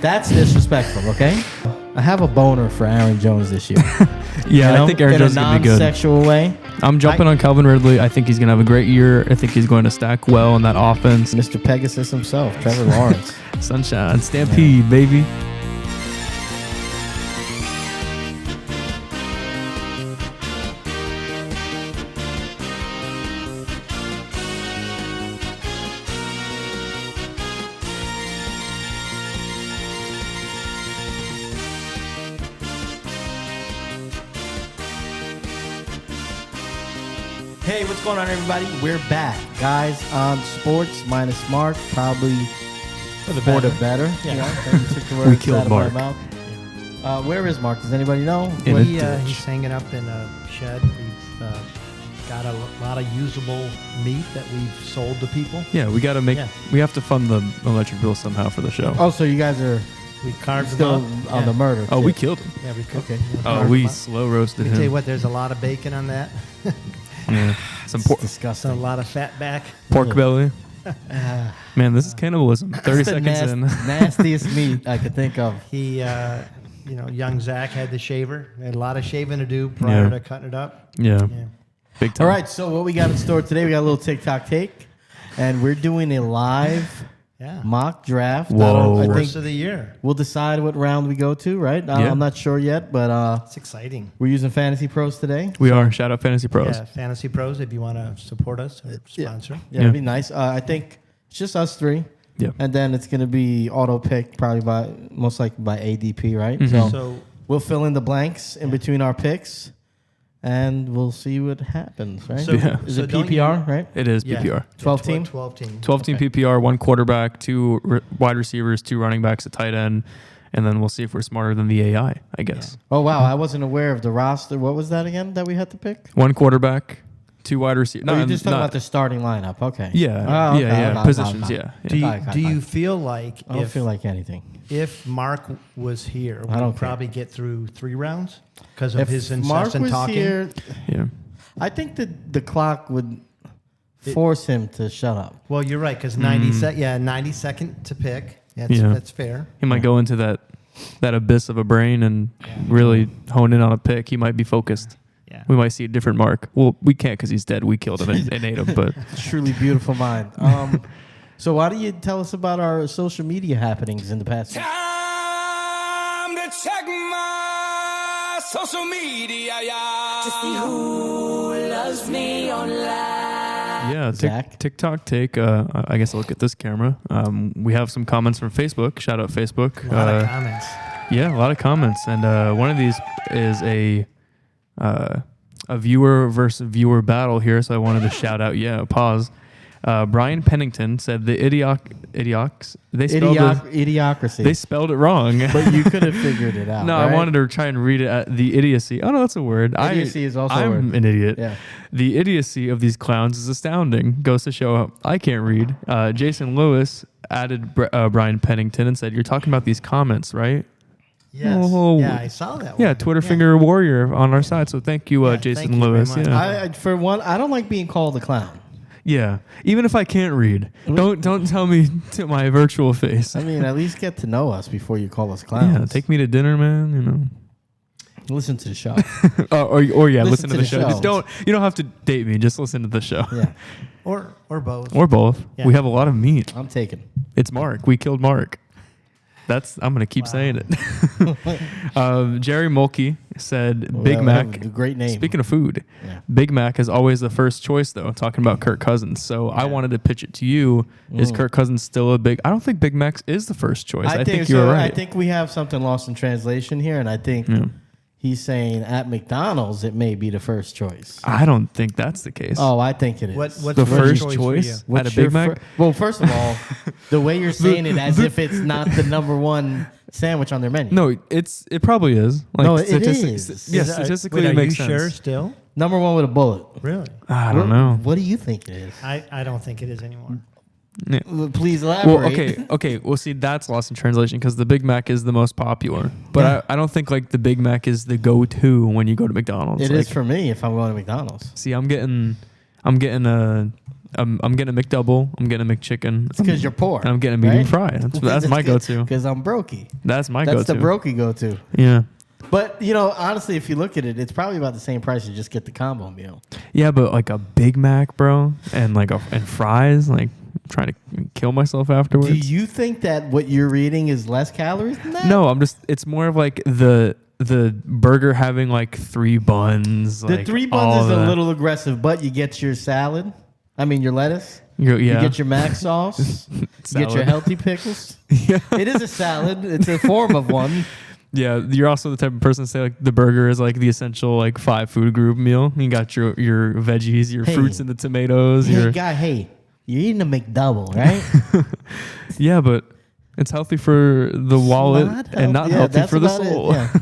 That's disrespectful, okay? I have a boner for Aaron Jones this year. Yeah, I think Aaron Jones is going to be good. In a non-sexual way. I'm jumping on Calvin Ridley. I think he's going to have a great year. I think he's going to stack well in that offense. Mr. Pegasus himself, Trevor Lawrence. Sunshine, Stampede, baby. Hey, what's going on, everybody? We're back, guys, on Sports Minus Mark, probably for the better. Yeah. You know, took the words We killed out of Mark. my mouth. Where is Mark? Does anybody know? He's hanging up in a shed. We've got a lot of usable meat that we've sold to people. Yeah, we got to make. Yeah. We have to fund the electric bill somehow for the show. Oh, so you guys are We carved still them up. on the murder. Oh, shit. we killed him. Yeah, we cooked. Okay. Oh, we slow roasted Let me tell you him. what, there's a lot of bacon on that. Yeah. Some It's pork disgusting. So a lot of fat back. belly. Man, this is cannibalism. 30 It's the seconds in. nastiest meat I could think of. He, young Zach had the shaver. Had a lot of shaving to do prior to cutting it up. Yeah. Yeah. Big time. All right, so what we got in store today, we got a little TikTok take, and we're doing a live mock draft. Whoa. I First think of the year. we'll decide what round we go to, right? Yeah. I'm not sure yet, but It's exciting. we're using Fantasy Pros today. We are. Shout out Fantasy Pros. Yeah, Fantasy Pros, if you want to support us or sponsor. Yeah, it'd be nice. I think it's just us three. Yeah. And then it's going to be auto pick, probably most likely by ADP, right? Mm-hmm. So we'll fill in the blanks in between our picks, and we'll see what happens, right? So- Yeah. Is so it don't PPR, right? It is Yeah. PPR. 12 team? 12 team. 12 team Okay. PPR, 1 quarterback, 2 wide receivers, 2 running backs, a tight end, and then we'll see if we're smarter than the AI, I guess. Oh, wow. I wasn't aware of the roster. What was that again that we had to pick? 1 quarterback, 2 wide receivers. No, you're just talking about the starting lineup. Okay. Yeah, Oh, okay. yeah. No, Positions, no. yeah. Do you, Okay, do you fine. feel like I don't feel like anything. if Mark was here, I don't we'd probably get through 3 rounds because of If his Mark incessant was talking? here, Yeah. I think that the clock would force him to shut up. Well, you're right because 90 second to pick. That's fair. He might go into that abyss of a brain and really hone in on a pick. He might be focused. Yeah. We might see a different Mark. Well, we can't because he's dead. We killed him and ate him. But Truly beautiful mind. So why do you tell us about our social media happenings in the past week? Time to check my social media, to see who loves me online. yeah, Zach? TikTok take. I guess I'll look at this camera. We have some comments from Facebook. Shout out Facebook. A lot of comments. Yeah, a lot of comments, and one of these is a viewer versus viewer battle here. So I wanted to shout out. Yeah, pause. Brian Pennington said the idiots. They spelled Idiocracy. they spelled it wrong. But you could have figured it out. No, right? I wanted to try and read it at the idiocy. Oh no, that's a word. Idiocy is also a I'm word. an idiot. Yeah. The idiocy of these clowns is astounding. Goes to show I can't read. Jason Lewis added Brian Pennington and said, "You're talking about these comments, right?" Yes. Oh. Yeah, I saw that one. Yeah, Twitter finger warrior on our side. So thank you, Yeah, Jason thank you very Lewis. much. Yeah. For one, I don't like being called a clown. Yeah. Even if I can't read, don't tell me to my virtual face. I mean, at least get to know us before you call us clowns. Yeah, take me to dinner, man. You know. Listen to the show. Or yeah, listen to the show. show. Just you don't have to date me. Just listen to the show. Yeah, Or both. Or both. Yeah. We have a lot of meat. I'm taking. It's Mark. We killed Mark. I'm gonna keep saying it. Jerry Mulkey said Big Mac. A great name. Speaking of food, Yeah. Big Mac is always the first choice though. Talking about Kirk Cousins. So I wanted to pitch it to you. Is Kirk Cousins still a big? I don't think Big Mac is the first choice. I think you're right. I think we have something lost in translation here, and I think he's saying at McDonald's it may be the first choice. I don't think that's the case. Oh, I think it is. What's the first for you? choice What's at a Big your Mac? well, first of all, the way you're saying it as if it's not the number one sandwich on their menu. No, it probably is. Like No, it statistics, is. Yeah, Is that- statistically wait, it are makes you sense. sure still? Number one with a bullet. Really? I don't know. What do you think it is? I don't think it is anymore. Please elaborate. Well, okay. Well, see, that's lost in translation because the Big Mac is the most popular. But I don't think like the Big Mac is the go-to when you go to McDonald's. It like, is for me if I'm going to McDonald's. See, I'm getting a I'm getting a McDouble. I'm getting a McChicken. It's because you're poor. And I'm getting a medium right? fry. That's my go-to. Because I'm brokey. That's my That's go-to. the brokey go-to. Yeah. But, you know, honestly, if you look at it, it's probably about the same price. You just get the combo meal. Yeah, but like a Big Mac, bro, and and fries, like I'm trying to kill myself afterwards. Do you think that what you're eating is less calories than that? No, it's more of like the burger having like 3 buns. The like 3 all buns is a that. little aggressive, but you get your salad. I mean, your lettuce. Yeah. You get your mac sauce. You get your Salad. healthy pickles. Yeah. It is a salad. It's a form of one. Yeah, you're also the type of person to say like the burger is like the essential like 5 food group meal. You got your veggies, your Hey. fruits and the tomatoes. Hey, you're eating a McDouble, right? Yeah, but it's healthy for the wallet and not healthy that's for the about it, soul. yeah.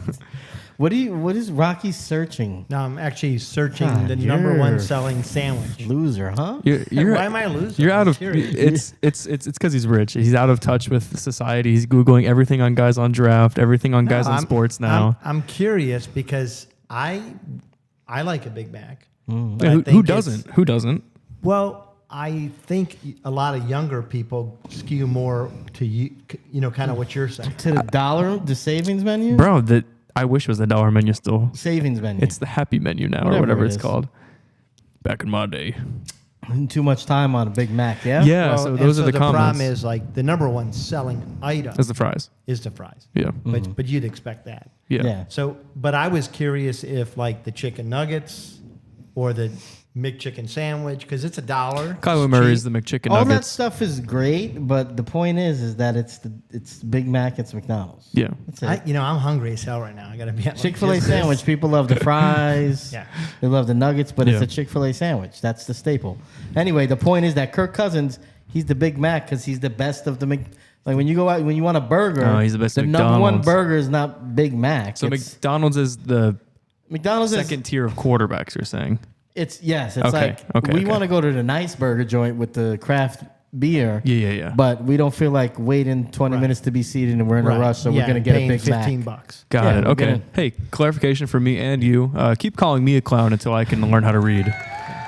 What is Rocky searching? No, I'm actually searching God, the number one you're selling sandwich. Loser, huh? You're Why am I losing? You're out I'm of serious. it's because he's rich. He's out of touch with society. He's googling everything on guys on draft, everything on guys on I'm- sports now. I'm curious because I like a Big Mac. but Yeah, I who think doesn't? it's- Who doesn't? Well, I think a lot of younger people skew more to you know, kind of what you're saying. To the dollar, the savings menu? Bro, that I wish was the dollar menu still. Savings menu. It's the happy menu now, Whatever or whatever it it's is. called. Back in my day. Too much time on a Big Mac, yeah? Yeah, Well, so and those are the problem comments. is like the number one selling item That's the fries. is the fries. Yeah. But you'd expect that. Yeah. Yeah. So, but I was curious if like the chicken nuggets or the McChicken sandwich, because it's $1. Kyler It's Murray's cheap. the McChicken All that nuggets. stuff is great, but the point is that it's Big Mac, it's McDonald's. Yeah. That's it. I'm hungry as hell right now. I gotta be at like Chick-fil-A just this. sandwich. People love the fries. Yeah. They love the nuggets, but it's Yeah. a Chick-fil-A sandwich. That's the staple. Anyway, the point is that Kirk Cousins, he's the Big Mac because he's the best of the like when you go out when you want a burger. Oh, he's the best The of number one McDonald's. burger is not Big Mac. So It's- McDonald's is the McDonald's second tier of quarterbacks, you're saying? It's Okay, like we okay. want to go to the nice burger joint with the craft beer. Yeah. But we don't feel like waiting 20 Right. minutes to be seated and we're in Right. a rush, so Yeah, we're gonna and get a paying Big $15. Mac. Got Yeah, it. we're Okay. gonna- Hey, clarification for me and you. Keep calling me a clown until I can learn how to read.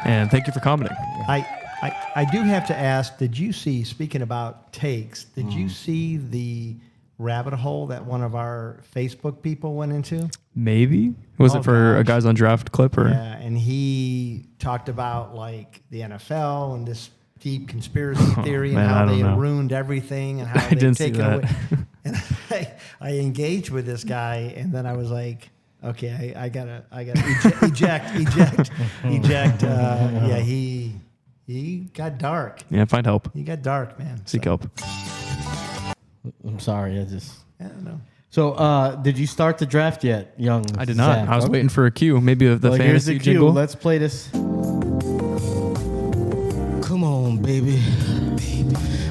And thank you for commenting. I do have to ask, did you see, speaking about takes, did you see the rabbit hole that one of our Facebook people went into? Maybe was Oh, it for a gosh. guys on draft clip or? Yeah, and he talked about like the NFL and this deep conspiracy theory and man, I how don't they know. had ruined everything and how I they'd didn't see taken that. away. And I engaged with this guy, and then I was like, okay, I gotta eject. Yeah, he got dark. Yeah, find help. He got dark, man. Seek So, help. I'm sorry, I don't know. So, did you start the draft yet, young? I did not. Zach? I was Okay. waiting for a cue, maybe of the Well, here's fantasy the cue. jingle. Let's play this. Come on, baby.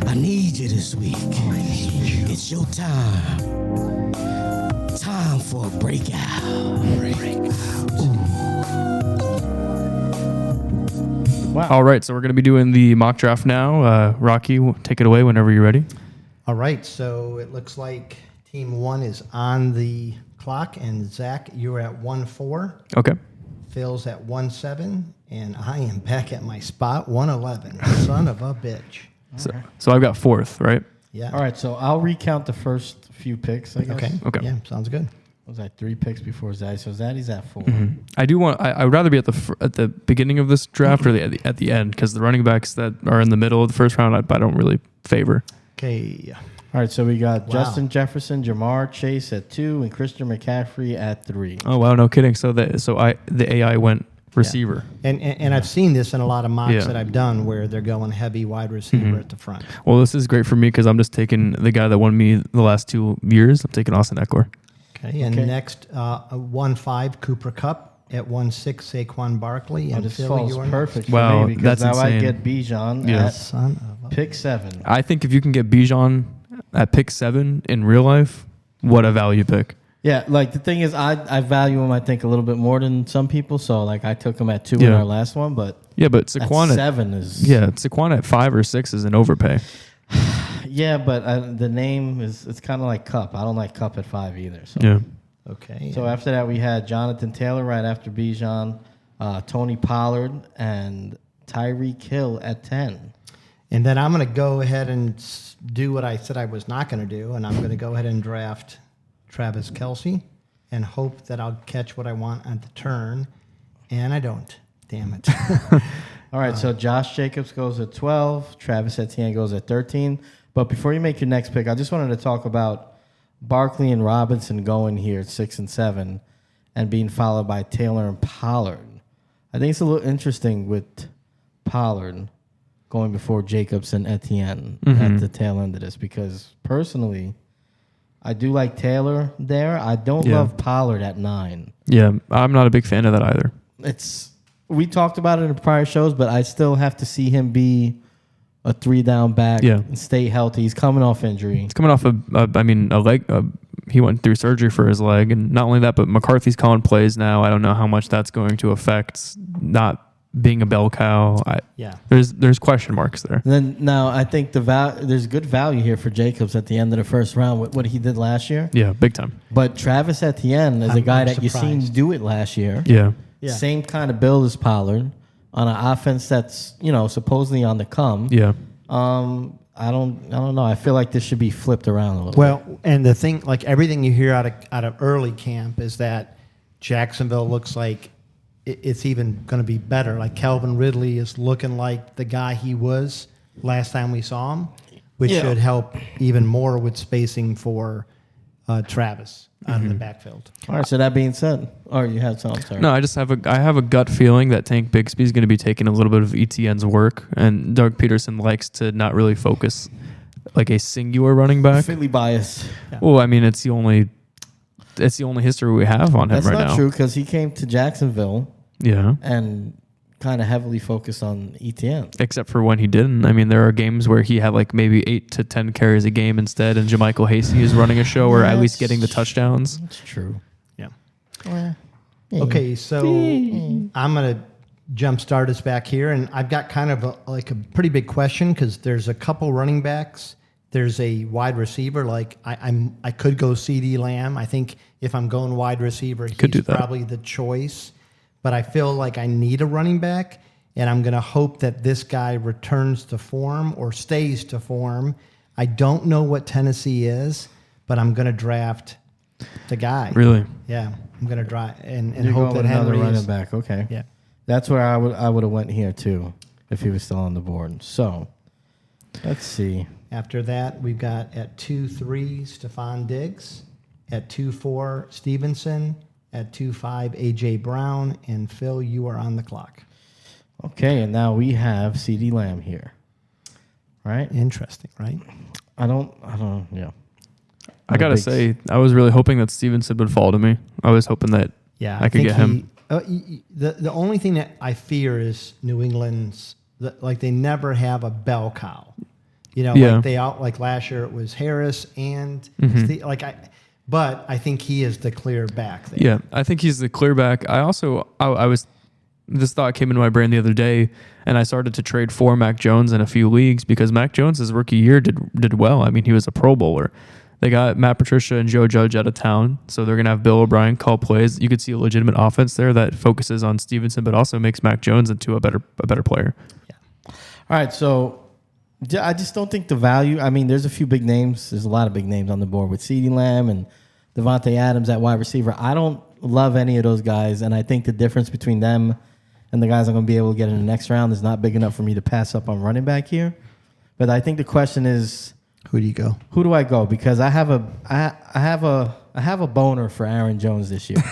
I need you this week. It's your time. Time for a breakout. Wow. All right, so we're going to be doing the mock draft now. Rocky, take it away whenever you're ready. All right, so it looks like team one is on the clock, and Zach, you're at 1-4. Okay. Phil's at 1-7, and I am back at my spot, 1-11. Son of a bitch. So I've got fourth, right? Yeah. All right, so I'll recount the first few picks, I guess. Okay. Okay. Yeah, sounds good. Was that 3 picks before Zaddy? So Zaddy's at 4. I do want. I would rather be at the beginning of this draft or at the end because the running backs that are in the middle of the first round, I don't really favor. Okay. All right, so we got Wow. Justin Jefferson, Jamar Chase at 2, and Christian McCaffrey at 3. Oh wow, no kidding. So the AI went receiver. And I've seen this in a lot of mocks Yeah. that I've done where they're going heavy wide receiver at the front. Well, this is great for me because I'm just taking the guy that won me the last 2 years. I'm taking Austin Eckler. Okay. And Okay. next, 1-5, Cooper Kupp. At 1-6, Saquon Barkley. Oh, And this Philly, falls you're perfect for Wow, me because that's now I insane. get Bijan Yeah. at Son of a... pick 7. I think if you can get Bijan at pick 7 in real life, what a value pick. Yeah, like the thing is, I value him, I think, a little bit more than some people. So, like, I took him at 2 in Yeah. our last one, but Yeah, but at Saquon at 7 is... Saquon at 5 or 6 is an overpay. Yeah, but the name is, it's kind of like Cup. I don't like Cup at 5 either. So. Yeah. Okay. So after that, we had Jonathan Taylor right after Bijan, Tony Pollard, and Tyreek Hill at 10. And then I'm going to go ahead and do what I said I was not going to do, and I'm going to go ahead and draft Travis Kelce and hope that I'll catch what I want at the turn, and I don't. Damn it. All right, so Josh Jacobs goes at 12. Travis Etienne goes at 13. But before you make your next pick, I just wanted to talk about Barkley and Robinson going here at 6 and 7 and being followed by Taylor and Pollard. I think it's a little interesting with Pollard going before Jacobs and Etienne at the tail end of this because personally, I do like Taylor there. I don't love Pollard at 9. Yeah, I'm not a big fan of that either. We talked about it in prior shows, but I still have to see him be a 3-down back and stay healthy. He's coming off injury. He's coming off a leg. He went through surgery for his leg, and not only that, but McCarthy's calling plays now. I don't know how much that's going to affect not being a bell cow. There's question marks there. Then now I think there's good value here for Jacobs at the end of the first round with what he did last year. Yeah, big time. But Travis Etienne is a guy that surprised. you seen do it last year. Yeah. Same kind of build as Pollard on an offense that's supposedly on the come. Yeah. I don't know. I feel like this should be flipped around a little. Well, and the thing, like everything you hear out of early camp is that Jacksonville looks like it's even going to be better. Like Calvin Ridley is looking like the guy he was last time we saw him, which should help even more with spacing for Travis out of the backfield. All right. So that being said, you had something. Sorry. No, I have a gut feeling that Tank Bigsby is going to be taking a little bit of ETN's work, and Doug Peterson likes to not really focus like a singular running back. Philly bias. Yeah. Well, I mean, it's the only history we have on him That's right now. That's not true because he came to Jacksonville. Yeah. And kind of heavily focused on ETN. Except for when he didn't. I mean, there are games where he had like maybe 8 to 10 carries a game instead, and JaMychal Hasty is running a show or at least getting the touchdowns. That's true. Yeah. Yeah. Okay, so I'm going to jumpstart us back here, and I've got kind of a pretty big question because there's a couple running backs. There's a wide receiver. Like I could go CD Lamb. I think if I'm going wide receiver, he's probably the choice. But I feel like I need a running back, and I'm going to hope that this guy returns to form or stays to form. I don't know what Tennessee is, but I'm going to draft the guy. Really? Yeah, I'm going to draft and You're hope that another Henry running is back. Okay. Yeah. That's where I would have went here too if he was still on the board. So let's see. After that, we've got at 2-3 Stephon Diggs, at 2-4 Stevenson, at 2-5 A.J. Brown, and Phil, you are on the clock. Okay, and now we have CD Lamb here. Right? Interesting, right? I don't, yeah. I got to say, I was really hoping that Stevenson would fall to me. I was hoping that I could get him. The only thing that I fear is New England's, like they never have a bell cow. Like last year it was Harris and but I think he is the clear back there. Yeah, I think he's the clear back. I was this thought came into my brain the other day, and I started to trade for Mac Jones in a few leagues because Mac Jones' his rookie year did well. I mean, he was a Pro Bowler. They got Matt Patricia and Joe Judge out of town, so they're going to have Bill O'Brien call plays. You could see a legitimate offense there that focuses on Stevenson, but also makes Mac Jones into a better player. Yeah. All right, so I just don't think the value. I mean, there's a few big names. There's a lot of big names on the board with CeeDee Lamb and Devontae Adams at wide receiver. I don't love any of those guys, and I think the difference between them and the guys I'm going to be able to get in the next round is not big enough for me to pass up on running back here. But I think the question is, who do you go? Who do I go? Because I have a boner for Aaron Jones this year.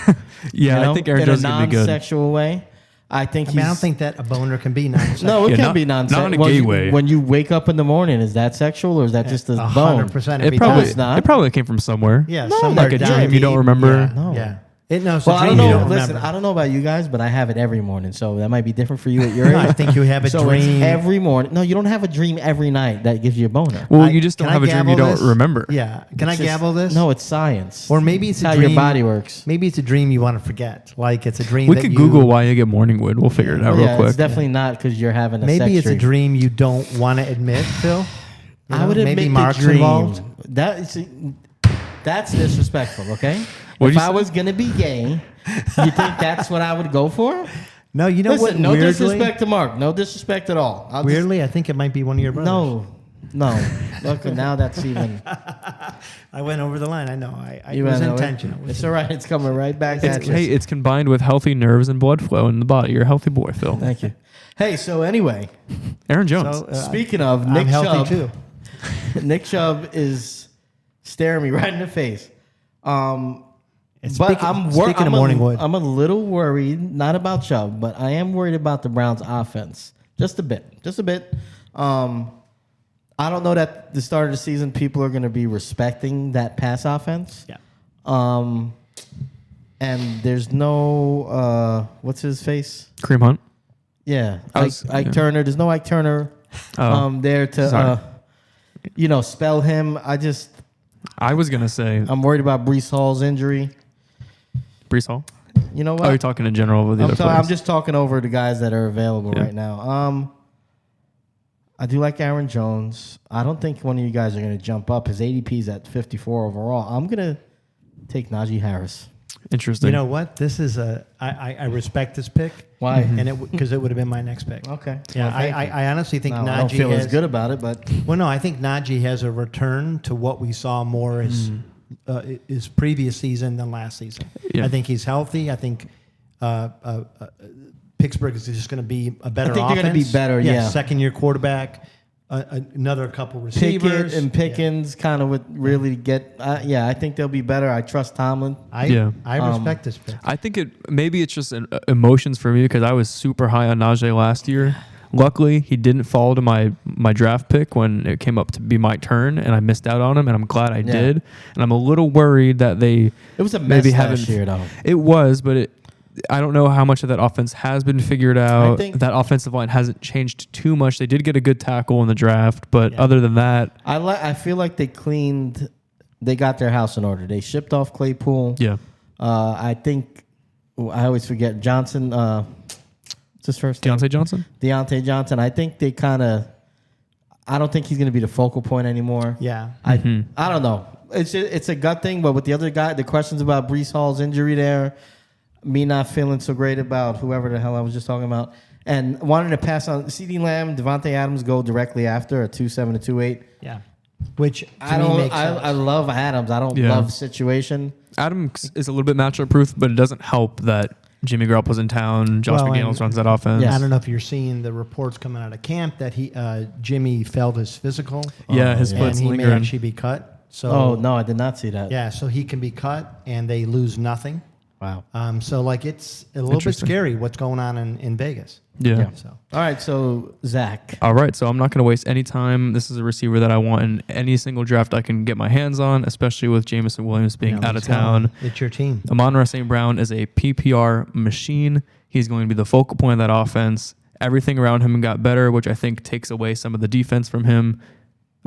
Yeah, I think Aaron Jones is going to be good. In a non-sexual way. I think I don't think that a boner can be non-sexual. No, it can be non-sexual. Not in a gay way. When you wake up in the morning, is that sexual or is that just a bone? 100% It probably came from somewhere. Yeah, No, somewhere like a down dream you don't deep. remember. Yeah, No. yeah. I don't know. Listen, I don't know about you guys, but I have it every morning, so that might be different for you at your age. I think you have a so dream it's every morning. No, you don't have a dream every night that gives you a boner. Well, you just don't Can have I a dream you gavel don't this? remember. Yeah. Can I It's just- gavel this? No, it's science. Or maybe it's how a dream. your body works. Maybe it's a dream you want to forget. Like it's a dream We that could you, Google why you get morning wood. We'll figure it out real Yeah, quick. it's definitely not because you're having a Maybe sex it's a dream. dream you don't want to admit, Phil. I would admit maybe the Mark's dream. involved. That's disrespectful, okay? What'd If you I say? was going to be gay, you think that's what I would go for? No, you know what? Listen, no Weirdly, disrespect to Mark. No disrespect at all. Weirdly, I think it might be one of your brothers. No. Look, now that's even. I went over the line. I know. It You was went over it. intentional. It's all right. It's coming right back at you. Hey, it's combined with healthy nerves and blood flow in the body. You're a healthy boy, Phil. Thank you. Hey, so anyway, Aaron Jones. So, speaking of I'm Nick healthy Chubb, too. Nick Chubb is staring me right in the face. And But I'm speaking of Morningwood, I'm a little worried, not about Chubb, but I am worried about the Browns' offense. Just a bit. I don't know that at the start of the season people are going to be respecting that pass offense. yeah. And there's no what's his face? Kareem Hunt. Yeah, Ike Ike Turner. There's no Ike Turner there Sorry. to spell him. I was going to say I'm worried about Brees Hall's injury. Brees Hall. You know what? Oh, you're talking in general with the other players. I'm just talking over the guys that are available Yeah. right now. I do like Aaron Jones. I don't think one of you guys are going to jump up. His ADP is at 54 overall. I'm going to take Najee Harris. Interesting. You know what? This is I respect this pick. Why? And because it would have been my next pick. Okay. Yeah, Well, thank you. I honestly think No, Najee I don't feel has, as good about it, but Well, no, I think Najee has a return to what we saw more as his previous season than last season. Yeah. I think he's healthy. I think Pittsburgh is just going to be a better. I think they're gonna offense. be better, yeah. Second-year quarterback, another couple receivers, Pickett and Pickens kind of would really get. I think they'll be better. I trust Tomlin. I respect this pick. I think maybe it's just emotions for me because I was super high on Najee last year. Luckily, he didn't fall to my draft pick when it came up to be my turn, and I missed out on him, and I'm glad I did. And I'm a little worried that they It was a mess maybe last haven't. year, though. It was, but I don't know how much of that offense has been figured out. think- That offensive line hasn't changed too much. They did get a good tackle in the draft, but other than that, I feel like they got their house in order. They shipped off Claypool. yeah. I think I always forget Johnson. What's his first name? Deontay Johnson? Deontay Johnson. I think they I don't think he's going to be the focal point anymore. Yeah. I don't know. It's a gut thing, but with the other guy, the questions about Brees Hall's injury there, me not feeling so great about whoever the hell I was just talking about, and wanting to pass on CeeDee Lamb, Devontae Adams go directly after a 2.7 to 2.8. Yeah. Which to I me don't. makes sense. I love Adams. I don't Yeah. love the situation. Adams is a little bit matchup proof, but it doesn't help that Jimmy Garoppolo's in town. Josh Well, McDaniels and- runs that offense. Yes. I don't know if you're seeing the reports coming out of camp that Jimmy failed his physical. Yeah, his and foot's he may lingering. actually be cut. So Oh no, I did not see that. yeah, so he can be cut and they lose nothing. Wow. So like it's a little bit Interesting. scary what's going on in Vegas. Yeah. So All right, so Zach. All right, so I'm not going to waste any time. This is a receiver that I want in any single draft I can get my hands on, especially with Jameson Williams being now out of let's go. town. It's your team. Amon-Ra St. Brown is a PPR machine. He's going to be the focal point of that offense. Everything around him got better, which I think takes away some of the defense from him.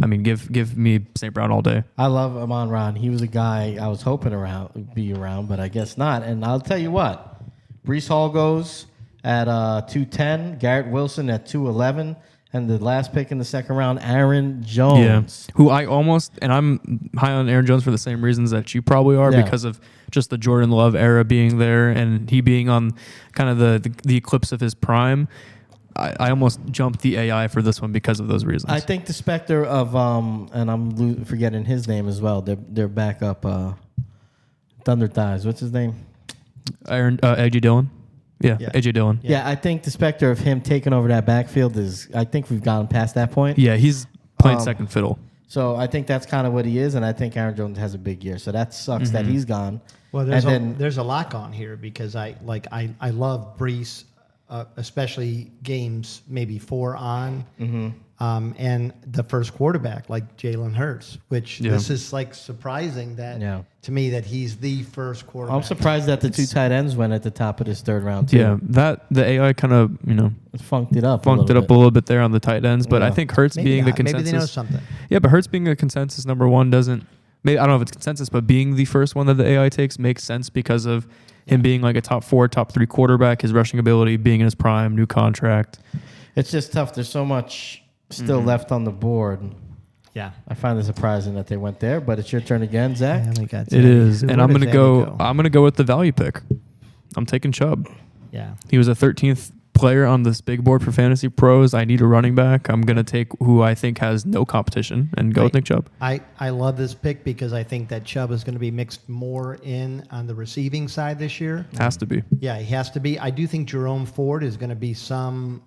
I mean, give me St. Brown all day. I love Amon-Ra. He was a guy I was hoping be around, but I guess not. And I'll tell you what, Brees Hall goes at 210, Garrett Wilson at 211, and the last pick in the second round, Aaron Jones. Who I almost, and I'm high on Aaron Jones for the same reasons that you probably are, Yeah. because of just the Jordan Love era being there and he being on kind of the eclipse of his prime. I almost jumped the AI for this one because of those reasons. I think the specter of and I'm forgetting his name as well. Their backup, Thunder Thighs. What's his name? AJ Dillon. Yeah, Yeah. AJ Dillon. Yeah, I think the specter of him taking over that backfield is. I think we've gotten past that point. Yeah, he's playing second fiddle. So I think that's kind of what he is, and I think Aaron Jones has a big year. So that sucks that he's gone. Well, And there's a lot on here because I love Brees, especially games maybe 4 on, and the first quarterback like Jalen Hurts, which this is like surprising that to me that he's the first quarterback. I'm surprised that the 2 tight ends went at the top of this third round too. Yeah, that the AI kind of It funked it up. a little bit there on the tight ends, but I Yeah. think Hurts Maybe being the not. consensus. Maybe they know something. Yeah, but Hurts being a consensus number one doesn't. Maybe I don't know if it's consensus, but being the first one that the AI takes makes sense because of him being like a top 4, top 3 quarterback, his rushing ability, being in his prime, new contract. It's just tough. There's so much still left on the board. Yeah. I find it surprising that they went there, but it's your turn again, Zach. Yeah, we got It is, Where and I'm does gonna Zabby go. I'm gonna go with the value pick. I'm taking Chubb. Yeah. He was a 13th player on this big board for Fantasy Pros. I need a running back. I'm going to take who I think has no competition and go with Nick Chubb. I love this pick because I think that Chubb is going to be mixed more in on the receiving side this year. Has to be. Yeah, he has to be. I do think Jerome Ford is going to be somewhat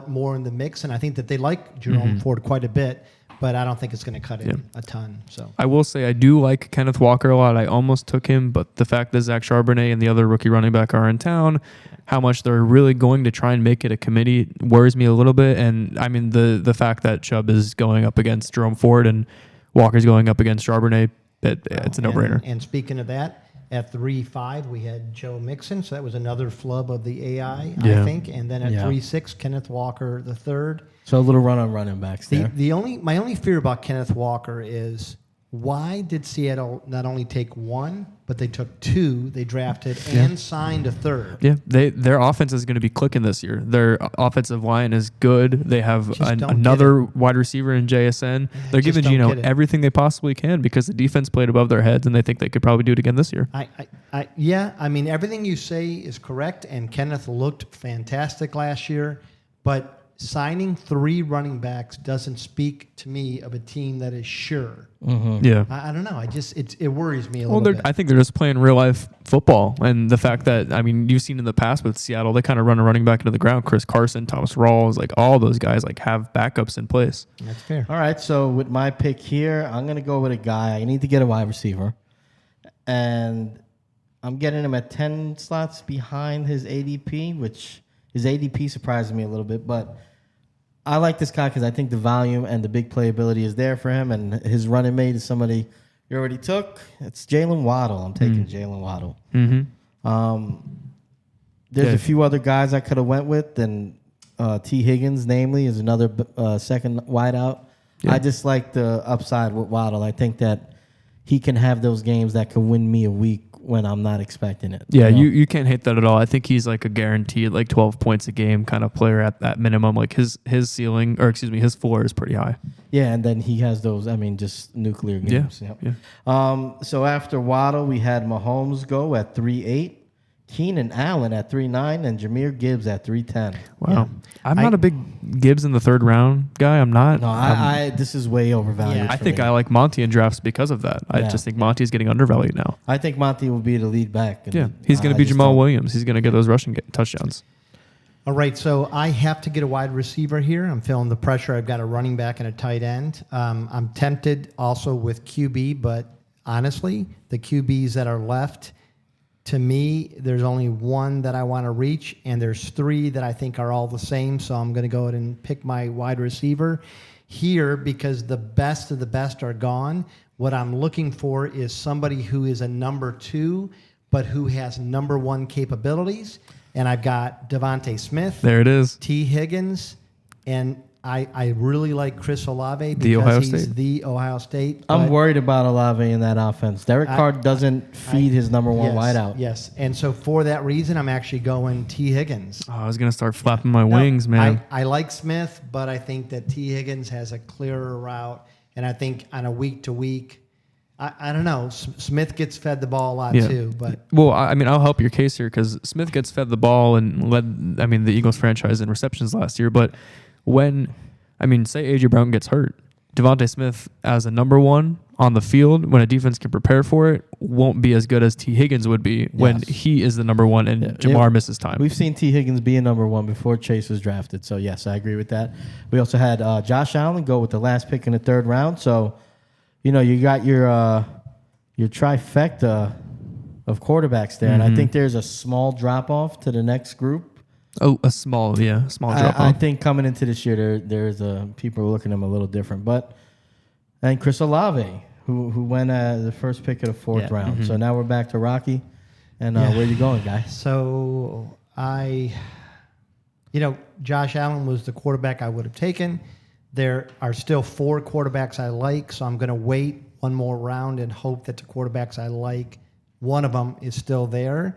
more in the mix, and I think that they like Jerome Ford quite a bit, but I don't think it's going to cut in a ton. So I will say I do like Kenneth Walker a lot. I almost took him, but the fact that Zach Charbonnet and the other rookie running back are in town, how much they're really going to try and make it a committee worries me a little bit. And I mean, the fact that Chubb is going up against Jerome Ford and Walker's going up against Charbonnet, it's a no-brainer. And speaking of that, at 3-5, we had Joe Mixon, so that was another flub of the AI, I think. And then at 3-6, Kenneth Walker the third. So a little run on running backs there. My only fear about Kenneth Walker is why did Seattle not only take one, but they took two? They drafted and signed a third. Yeah, their offense is going to be clicking this year. Their offensive line is good. They have another wide receiver in JSN. They're giving Geno everything they possibly can because the defense played above their heads, and they think they could probably do it again this year. I mean, everything you say is correct, and Kenneth looked fantastic last year, but signing 3 running backs doesn't speak to me of a team that is sure. Yeah. I don't know. It worries me a little bit. I think they're just playing real life football, and the fact that you've seen in the past with Seattle, they kind of run a running back into the ground. Chris Carson, Thomas Rawls, like all those guys, like have backups in place. That's fair. All right, so with my pick here, I'm going to go with a guy. I need to get a wide receiver, and I'm getting him at 10 slots behind his ADP, which his ADP surprises me a little bit, but I like this guy because I think the volume and the big playability is there for him, and his running mate is somebody you already took. It's Jalen Waddle. I'm taking Jalen Waddle. There's a few other guys I could have went with, and T. Higgins, namely, is another second wideout. Yeah. I just like the upside with Waddle. I think that he can have those games that could win me a week when I'm not expecting it. Yeah, you can't hate that at all. I think he's like a guaranteed like 12 points a game kind of player at that minimum. Like his ceiling, or excuse me, his floor is pretty high. Yeah, and then he has those, just nuclear games. Yeah. So after Waddle, we had Mahomes go at 3.8, Keenan Allen at 3.9, and Jahmyr Gibbs at 3.10. Wow. Yeah. I'm not a big Gibbs in the third round guy. I'm not. No, this is way overvalued. Yeah. I think I like Monty in drafts because of that. I just think Monty's getting undervalued now. I think Monty will be the lead back. Yeah, he's going to be Jamal Williams. He's going to get those rushing touchdowns. All right, so I have to get a wide receiver here. I'm feeling the pressure. I've got a running back and a tight end. I'm tempted also with QB, but honestly, the QBs that are left, to me, there's only one that I want to reach, and there's 3 that I think are all the same. So I'm going to go ahead and pick my wide receiver here because the best of the best are gone. What I'm looking for is somebody who is a number 2, but who has number 1 capabilities. And I've got Devontae Smith. There it is. T. Higgins, and I really like Chris Olave because he's the Ohio State. I'm worried about Olave in that offense. Derek Carr doesn't feed his number 1 wideout. Yes, and so for that reason, I'm actually going T. Higgins. Oh, I was going to start flapping my wings, man. I like Smith, but I think that T. Higgins has a clearer route, and I think on a week-to-week, I don't know. Smith gets fed the ball a lot too, but I'll help your case here because Smith gets fed the ball and led the Eagles franchise in receptions last year, but say A.J. Brown gets hurt, Devontae Smith as a number 1 on the field when a defense can prepare for it won't be as good as T. Higgins would be when he is the number 1 and Jamar misses time. We've seen T. Higgins be a number 1 before Chase was drafted, so yes, I agree with that. We also had Josh Allen go with the last pick in the 3rd round, so you got your trifecta of quarterbacks there, and I think there's a small drop off to the next group. Oh, a small drop off. I think coming into this year, there's people are looking at him a little different. And Chris Olave, who went the first pick of the 4th round. So now we're back to Rocky. And where you going, guys? So Josh Allen was the quarterback I would have taken. There are still 4 quarterbacks I like, so I'm going to wait one more round and hope that the quarterbacks I like, one of them is still there.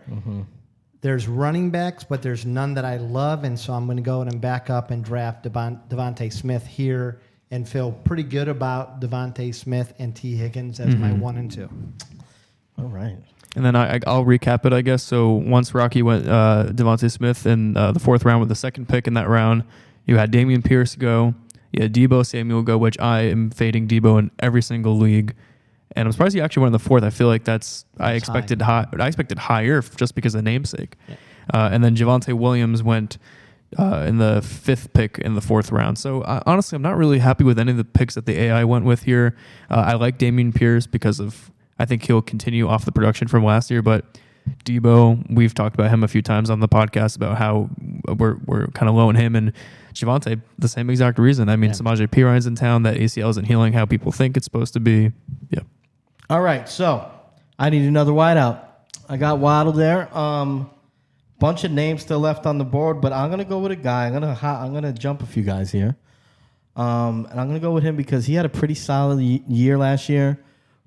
There's running backs, but there's none that I love, and so I'm going to go and back up and draft Devontae Smith here and feel pretty good about Devontae Smith and T. Higgins as my 1 and 2. All right. And then I'll recap it, I guess. So once Rocky went Devontae Smith in the 4th round with the 2nd pick in that round, you had Damian Pierce go. You had Debo Samuel go, which I am fading Debo in every single league. And I'm surprised he actually went in the 4th. I feel like I expected higher just because of namesake. Yeah. And then Javonte Williams went in the 5th pick in the 4th round. So honestly, I'm not really happy with any of the picks that the AI went with here. I like Damian Pierce because I think he'll continue off the production from last year, but Debo, we've talked about him a few times on the podcast about how we're kind of low on him, and Javonte, the same exact reason. I mean, Samaje Perine's in town. That ACL isn't healing how people think it's supposed to be. Yeah. All right, so I need another wideout. I got Waddle there. Bunch of names still left on the board, but I'm gonna go with a guy. I'm gonna jump a few guys here, and I'm gonna go with him because he had a pretty solid year last year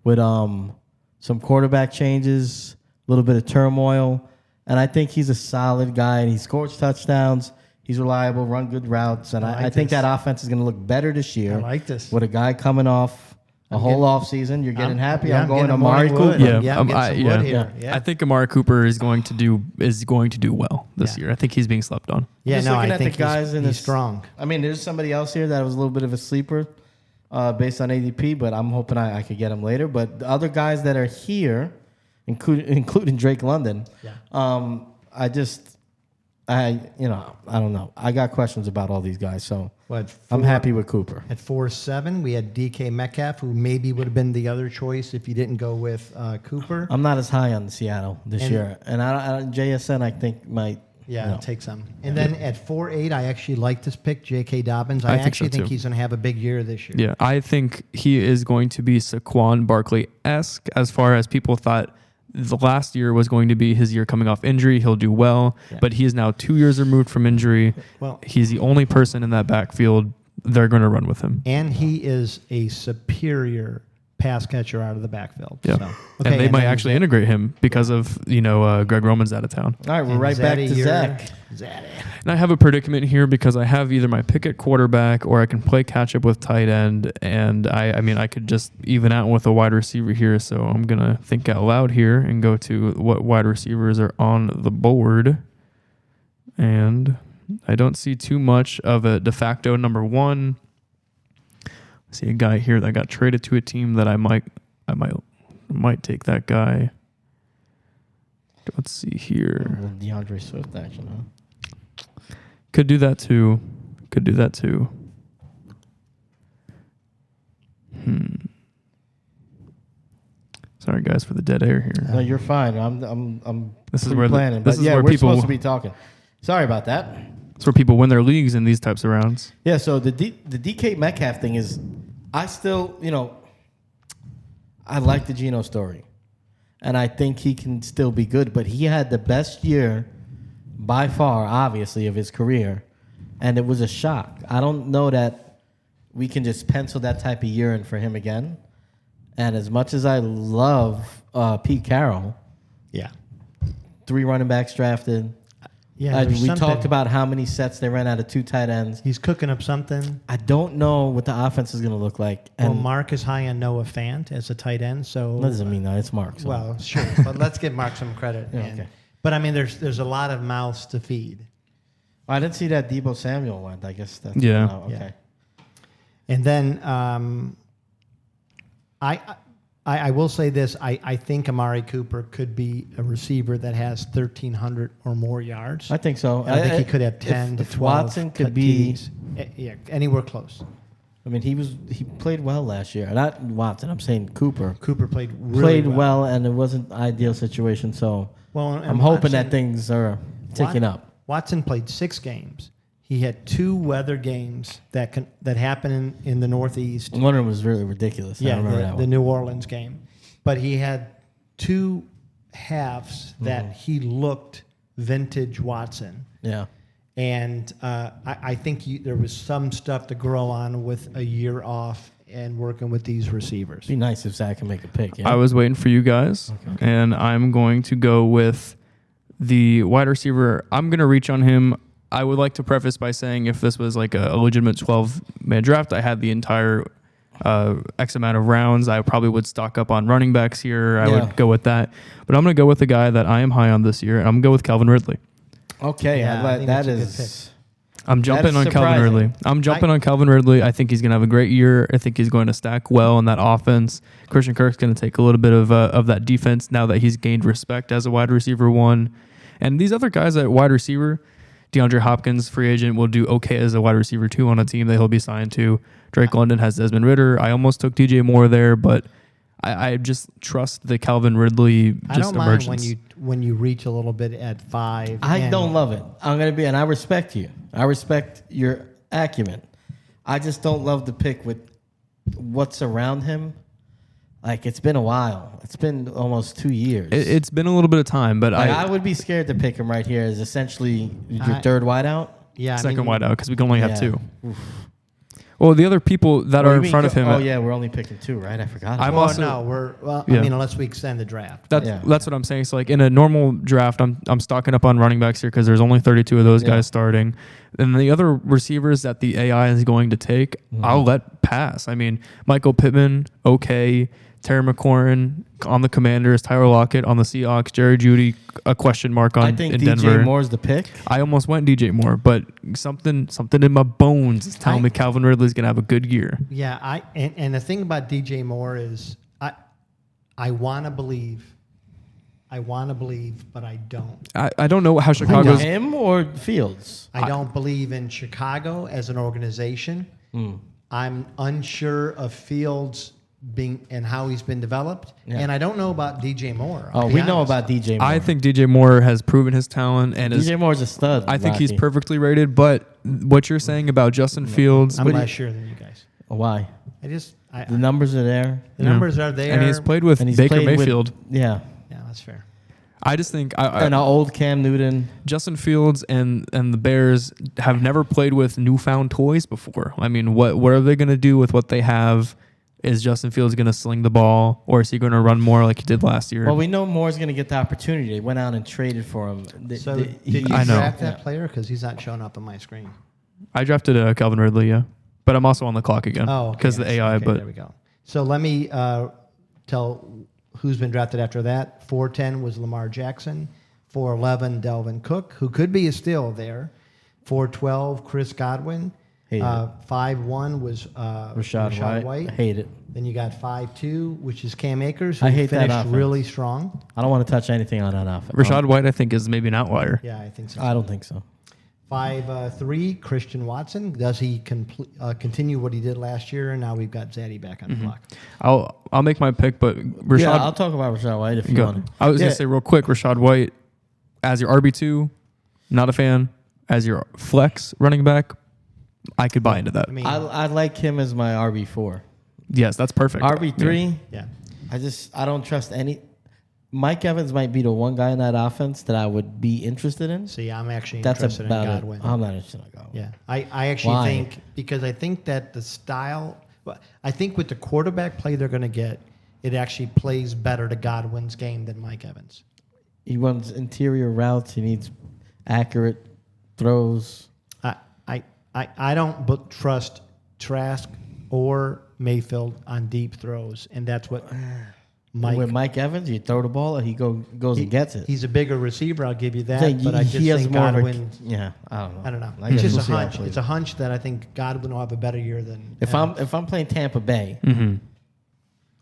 with some quarterback changes, a little bit of turmoil, and I think he's a solid guy. And he scores touchdowns. He's reliable, run good routes, and I think that offense is going to look better this year. I like this. With a guy coming off a whole off season. You're getting happy. Yeah, I'm going getting Amari Cooper. I think Amari Cooper is going to do well this year. I think he's being slept on. Yeah, Just no, looking I at think the guys he's strong. I mean, there's somebody else here that was a little bit of a sleeper based on ADP, but I'm hoping I could get him later. But the other guys that are here, including Drake London, I don't know. I got questions about all these guys, so I'm happy with Cooper. At 4-7, we had DK Metcalf, who maybe would have been the other choice if you didn't go with Cooper. I'm not as high on Seattle this year, and JSN I think might. Take some. And then at 4-8, I actually like this pick, J.K. Dobbins. I actually think he's going to have a big year this year. Yeah, I think he is going to be Saquon Barkley-esque as far as people thought the last year was going to be his year coming off injury. He'll do well, but he is now 2 years removed from injury. Well, he's the only person in that backfield. They're going to run with him. And he is a superior pass catcher out of the backfield. Yeah. So. And they might actually integrate him because of, Greg Roman's out of town. All right, we're right back to Zach. And I have a predicament here because I have either my pick at quarterback or I can play catch up with tight end. And I could just even out with a wide receiver here. So I'm going to think out loud here and go to what wide receivers are on the board. And I don't see too much of a de facto number one. I see a guy here that got traded to a team that I might take that guy. Let's see here. DeAndre Swift action, huh? Could do that too. Sorry guys for the dead air here. No, you're fine. I'm this is where planning. This is where we're people supposed to be talking. Sorry about that. It's where people win their leagues in these types of rounds. Yeah, so the DK Metcalf thing is, I still, I like the Geno story. And I think he can still be good. But he had the best year by far, obviously, of his career. And it was a shock. I don't know that we can just pencil that type of year in for him again. And as much as I love Pete Carroll, 3 running backs drafted. Yeah, we talked about how many sets they ran out of 2 tight ends. He's cooking up something. I don't know what the offense is going to look like. And Mark is high on Noah Fant as a tight end. So that doesn't mean that. It's Mark. So. Well, sure. But let's give Mark some credit. Okay. But, there's a lot of mouths to feed. I didn't see that Debo Samuel went. I guess that's... Yeah. Oh, okay. Yeah. And then I will say this. I think Amari Cooper could be a receiver that has 1,300 or more yards. I think so. I think he could have 10 to 12. Watson could be... anywhere close. I mean, he played well last year. Not Watson. I'm saying Cooper. Cooper played really well, and it wasn't an ideal situation. So I'm hoping that things are ticking up. Watson played 6 games. He had 2 weather games that happened in the Northeast. One of them was really ridiculous. Yeah, I remember that one. The New Orleans game. But he had 2 halves that he looked vintage Watson. Yeah. And I think there was some stuff to grow on with a year off and working with these receivers. It'd be nice if Zach can make a pick. Yeah? I was waiting for you guys, and I'm going to go with the wide receiver. I'm going to reach on him. I would like to preface by saying if this was like a legitimate 12-man draft, I had the entire X amount of rounds, I probably would stock up on running backs here. I Yeah. would go with that. But I'm going to go with the guy that I am high on this year, and I'm going to go with Calvin Ridley. Okay, Yeah, I think that that's a good is. I'm jumping is on Calvin surprising. Ridley. I'm jumping on Calvin Ridley. I think he's going to have a great year. I think he's going to stack well in that offense. Christian Kirk's going to take a little bit of that defense now that he's gained respect as a wide receiver one. And these other guys at wide receiver, DeAndre Hopkins, free agent, will do okay as a wide receiver two on a team that he'll be signed to. Drake London has Desmond Ridder. I almost took DJ Moore there, but I just trust the Calvin Ridley I don't mind emergence. when you reach a little bit at 5. I and- don't love it. I'm gonna be, and I respect you. I respect your acumen. I just don't love the pick with what's around him. Like, it's been a while. It's been almost 2 years. It's been a little bit of time, but Like, I would be scared to pick him right here as essentially your third wideout. Yeah, I second mean, wideout because we can only have Yeah. two. Well, the other people that are in front of him. Oh yeah, we're only picking 2, right? I forgot. I'm Well, also- no, Yeah. I mean, unless we extend the draft. That's Yeah. that's what I'm saying. So like in a normal draft, I'm stocking up on running backs here because there's only 32 of those Yeah. guys starting, and the other receivers that the AI is going to take, I'll let pass. I mean, Michael Pittman, okay. Terry McLaurin on the Commanders, Tyler Lockett on the Seahawks, Jerry Jeudy, a question mark on I think in DJ Denver. Moore's the pick. I almost went DJ Moore, but something in my bones is telling me Calvin Ridley's gonna have a good year. Yeah, and the thing about DJ Moore is I want to believe, but I don't. I don't know how Chicago's. Him or Fields? I don't believe in Chicago as an organization. I'm unsure of Fields being and how he's been developed, and I don't know about DJ Moore. I'll Oh, be we know honest. about DJ Moore. I think DJ Moore has proven his talent and is. DJ Moore's a stud. I think he's Rocky. perfectly rated, but what you're saying about Justin Fields, I'm less sure than you guys. Why? The numbers are there. The numbers are there, and he's played with And he's Baker played with- Mayfield. Yeah. Yeah, that's fair. I just think And an old Cam Newton. Justin Fields and the Bears have never played with newfound toys before. I mean, what are they going to do with what they have? Is Justin Fields going to sling the ball, or is he going to run more like he did last year? Well, we know Moore's going to get the opportunity. They went out and traded for him. So did you I know. draft that player? Because he's not showing up on my screen. I drafted Calvin Ridley, yeah, but I'm also on the clock again because the AI. Okay, But there we go. So let me tell who's been drafted after that. 410 was Lamar Jackson. 411 Delvin Cook, who could be a steal there. 412 Chris Godwin. Hate it. 5-1 was Rashad White. I hate it. Then you got 5-2, which is Cam Akers, who I hate that finished offense. really strong. I don't want to touch anything on that offense. Rashad White, I think, is maybe an outlier. Yeah, I think so. I don't think so. 5-3 Christian Watson. Does he continue what he did last year? And now we've got Zaddy back on the block. I'll make my pick, but Rashad. Yeah, I'll talk about Rashad White if you go. want to. I was gonna say real quick, Rashad White as your RB2, not a fan. As your flex running back, I could buy into that. I mean, I like him as my RB4. Yes, that's perfect. RB3, yeah. I don't trust any. Mike Evans might be the one guy in that offense that I would be interested in. See, I'm actually That's interested in about it. Godwin. I'm not interested in Godwin. Yeah, I actually Why? think because I think that the style, I think with the quarterback play they're going to get, it actually plays better to Godwin's game than Mike Evans. He runs interior routes. He needs accurate throws. I don't trust Trask or Mayfield on deep throws, and that's what Mike. With Mike Evans, you throw the ball, and he goes and gets it. He's a bigger receiver, I'll give you that. Saying But I just he has think more of a- Godwin. yeah, I don't know. I don't know. I It's guess just we'll a see how it hunch. plays It's a hunch that I think Godwin will have a better year than. If I'm playing Tampa Bay,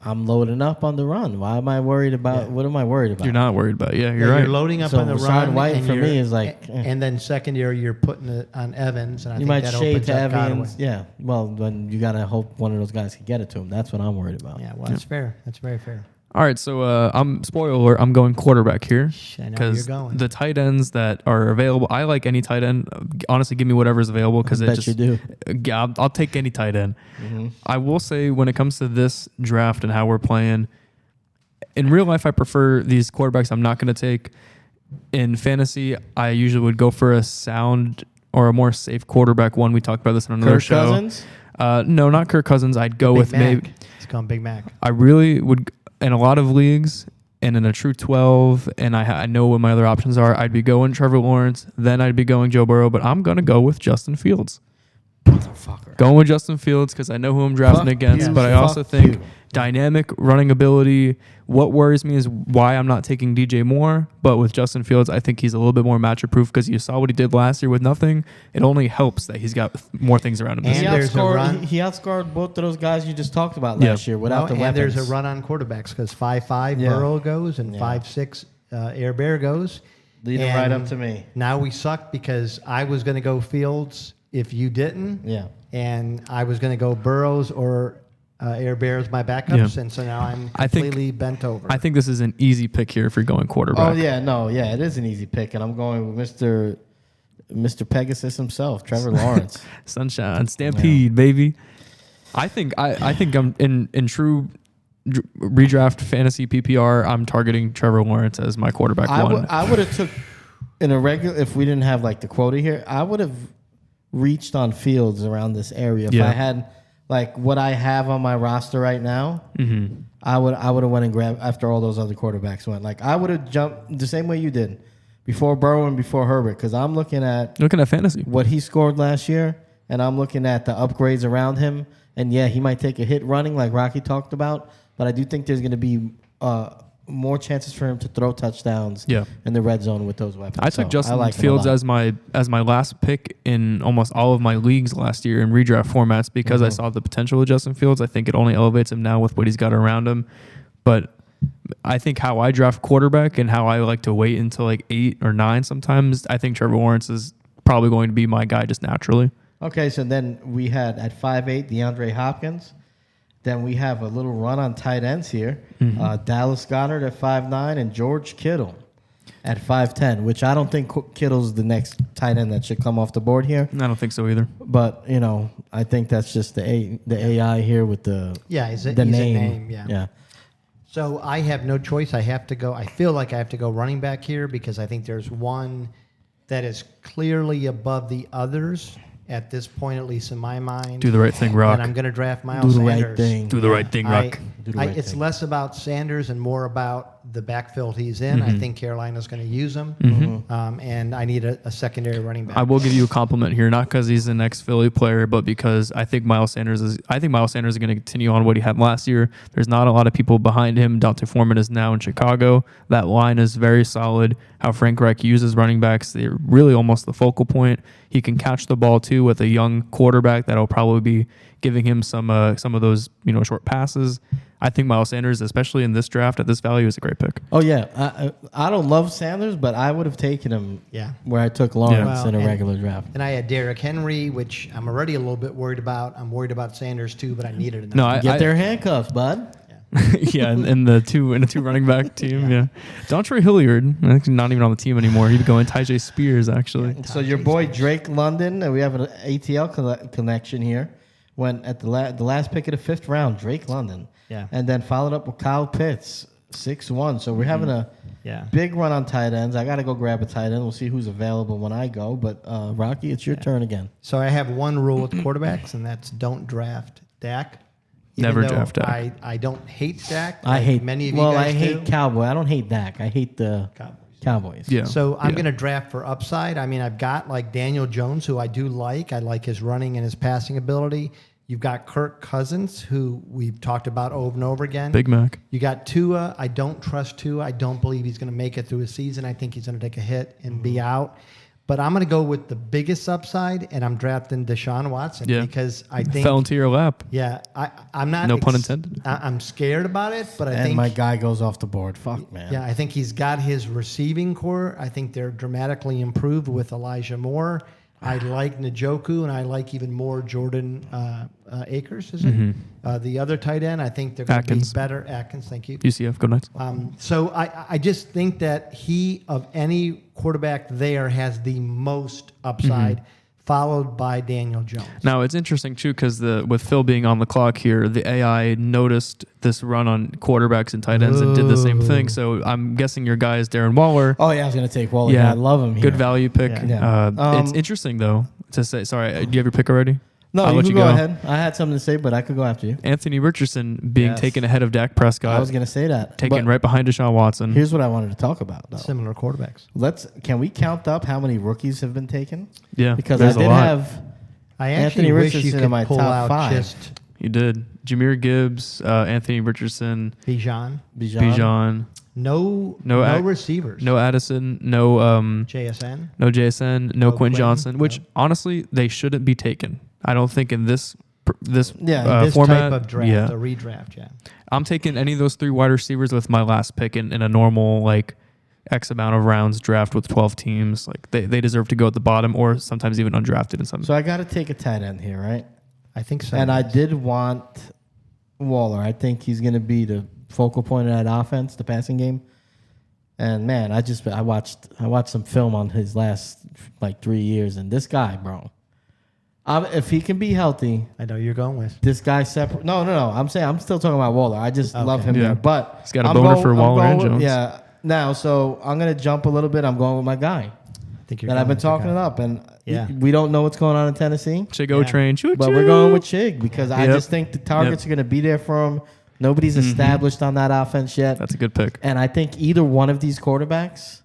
I'm loading up on the run. Why am I worried about? What am I worried about? You're not worried about it. Yeah, Yeah, you're right. You're loading up So on the Rashad run. White and for me you're- is like, and then secondary, you're putting it on Evans, and I You think might that shade opens to up Godwin. Evans. Yeah. Well, then you gotta hope one of those guys can get it to him. That's what I'm worried about. Yeah, well, that's fair. That's very fair. All right, so I'm spoiler alert. I'm going quarterback here I know where you're because going. the tight ends that are available, I like any tight end. Honestly, give me whatever's available because I it bet just you do. Yeah, I'll take any tight end. I will say when it comes to this draft and how we're playing, in real life, I prefer these quarterbacks I'm not going to take. In fantasy, I usually would go for a sound or a more safe quarterback one. We talked about this on another Kirk show. Cousins? No, not Kirk Cousins. I'd go Big with Mac. maybe. It's called Big Mac. I really would, in a lot of leagues and in a true 12, and I know what my other options are, I'd be going Trevor Lawrence, then I'd be going Joe Burrow, but I'm going to go with Justin Fields. Motherfucker. Going with Justin Fields because I know who I'm drafting Fuck against, you. but I Fuck also think you. dynamic running ability. What worries me is why I'm not taking DJ Moore, but with Justin Fields, I think he's a little bit more matchup proof because you saw what he did last year with nothing. It only helps that he's got more things around him. And He there's a run. outscored, he outscored both of those guys you just talked about Yeah. last year without the and weapons. there's a run on quarterbacks because 5-5 Yeah. Burrow goes and Yeah. 5-6 Air Bear goes. Lead him right up to me. Now we suck because I was going to go Fields if you didn't. Yeah. And I was going to go Burrows or Air Bears my backups, Yeah. and so now I'm I think- completely bent over. I think this is an easy pick here if you're going quarterback. Oh yeah, no, yeah, it is an easy pick, and I'm going with Mr. Pegasus himself, Trevor Lawrence. Sunshine Stampede, baby. I think I'm in true redraft fantasy PPR. I'm targeting Trevor Lawrence as my quarterback one. I would have took in a regular if we didn't have like the quota here. I would have reached on Fields around this area if Yeah. I had like what I have on my roster right now. Mm-hmm. I would have went and grabbed after all those other quarterbacks went. Like I would have jumped the same way you did before Burrow and before Herbert because I'm looking at fantasy. what he scored last year, and I'm looking at the upgrades around him. And yeah, he might take a hit running like Rocky talked about, but I do think there's going to be more chances for him to throw touchdowns in the red zone with those weapons. I took Justin like him a Fields lot. as my last pick in almost all of my leagues last year in redraft formats because I Mm-hmm. saw the potential of Justin Fields. I think it only elevates him now with what he's got around him. But I think how I draft quarterback and how I like to wait until like 8 or 9 sometimes, I think Trevor Lawrence is probably going to be my guy just naturally. Okay, so then we had at 5'8", DeAndre Hopkins. Then we have a little run on tight ends here. Dallas Goedert at 5'9", and George Kittle at 5'10", which I don't think Kittle's the next tight end that should come off the board here. I don't think so either. But, I think that's just the AI here with the he's a name. name. Yeah. So I have no choice. I have to go. I feel like I have to go running back here because I think there's one that is clearly above the others at this point, at least in my mind. Do the right thing, Rock. And I'm going to draft Miles Do the Sanders. right thing. Do the right thing, Rock. Do the right It's thing. less about Sanders and more about the backfield he's in. I think Carolina's going to use him, and I need a secondary running back. I will give you a compliment here, not because he's an ex-Philly player, but because I think Miles Sanders is going to continue on what he had last year. There's not a lot of people behind him. Dante Foreman is now in Chicago. That line is very solid. How Frank Reich uses running backs, they're really almost the focal point. He can catch the ball too with a young quarterback that'll probably be giving him some of those short passes. I think Miles Sanders, especially in this draft at this value, is a great pick. Oh, yeah. I don't love Sanders, but I would have taken him Yeah. where I took Lawrence Well, in a and- regular draft. And I had Derrick Henry, which I'm already a little bit worried about. I'm worried about Sanders too, but I needed enough. No, I Get their handcuffs, bud. yeah, in the two running back team. Yeah, Dontre Hilliard, actually not even on the team anymore. He'd be going Tyjae Spears actually. So your boy Drake London, and we have an ATL connection here, went at the last pick of the 5th round, Drake London. Yeah. And then followed up with Kyle Pitts, 6'1". So we're having a Yeah. big run on tight ends. I got to go grab a tight end. We'll see who's available when I go. But Rocky, it's your turn again. So I have one rule with quarterbacks, and that's don't draft Dak. Even Never though draft Dak. I don't hate Dak. I like hate many of you Well, guys I hate do. Cowboy. I don't hate Dak. I hate the Cowboys. Yeah. So I'm Yeah. going to draft for upside. I mean, I've got like Daniel Jones, who I do like. I like his running and his passing ability. You've got Kirk Cousins, who we've talked about over and over again. Big Mac. You got Tua. I don't trust Tua. I don't believe he's going to make it through a season. I think he's going to take a hit and be out. But I'm going to go with the biggest upside, and I'm drafting Deshaun Watson Yeah. because I think Fell into your lap. yeah, I'm not. No pun intended. I'm scared about it, but I And think my guy goes off the board. Fuck, man. yeah, I think he's got his receiving core. I think they're dramatically improved with Elijah Moore. I like Njoku, and I like even more Jordan Akers, is it? The other tight end, I think they're going to be Atkins. better. Atkins, thank you. UCF, go Knights. So I just think that he, of any quarterback there, has the most upside, followed by Daniel Jones. Now it's interesting too because with Phil being on the clock here, the AI noticed this run on quarterbacks and tight ends and did the same thing. So I'm guessing your guy is Darren Waller. Oh, yeah, I was going to take Waller. Yeah, I love him here. Good value pick. Yeah. It's interesting though to say. Sorry, do you have your pick already? No, I'll you let can you go go. ahead. I had something to say, but I could go after you. Anthony Richardson being Yes. taken ahead of Dak Prescott. I was going to say that. taken But right behind Deshaun Watson. Here's what I wanted to talk about, though. Similar quarterbacks. Can we count up how many rookies have been taken? Yeah, Because there's I a did lot. have I Anthony actually wish you Richardson could in my pull top out 5. just You did. Jameer Gibbs, Anthony Richardson, Bijan. Bijan. No No receivers. No Addison. No JSN. No JSN. No No Quinn Quinn, Johnson. Which no. honestly they shouldn't be taken. I don't think in this This format. type of draft, Yeah. a redraft, yeah. I'm taking any of those 3 wide receivers with my last pick in a normal like X amount of rounds draft with 12 teams. Like they deserve to go at the bottom or sometimes even undrafted in some. So I got to take a tight end here, right? I think so. And I did want Waller. I think he's going to be the focal point of that offense, the passing game. And man, I watched some film on his last like 3 years, and this guy, bro, if he can be healthy, I know you're going with. this guy separate. No. I'm saying I'm still talking about Waller. I just love him Yeah. there, but He's got a boner for I'm Waller and with- Jones. Yeah. Now, so I'm gonna jump a little bit. I'm going with my guy I think you're that going I've been with your talking guy. it up, and Yeah. we don't know what's going on in Tennessee. Chigo Yeah. train. Choo But we're going with Chig because I Yep. just think the targets are going to be there for him. Nobody's established on that offense yet. That's a good pick. And I think either one of these quarterbacks